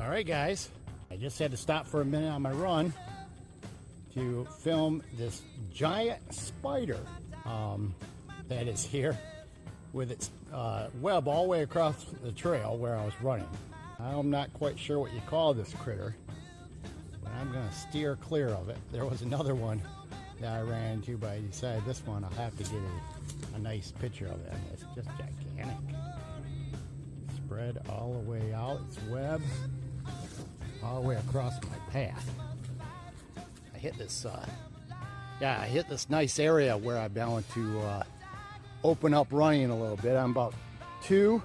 All right, guys, I just had to stop for a minute on my run to film this giant spider that is here with its web all the way across the trail where I was running. I'm not quite sure what you call this critter, but I'm gonna steer clear of it. There was another one that I ran into, but I decided this one I'll have to get a nice picture of it. It's just gigantic. Spread all the way out, its web all the way across my path. I hit this, I hit this nice area where I've been able to open up running a little bit. I'm about 2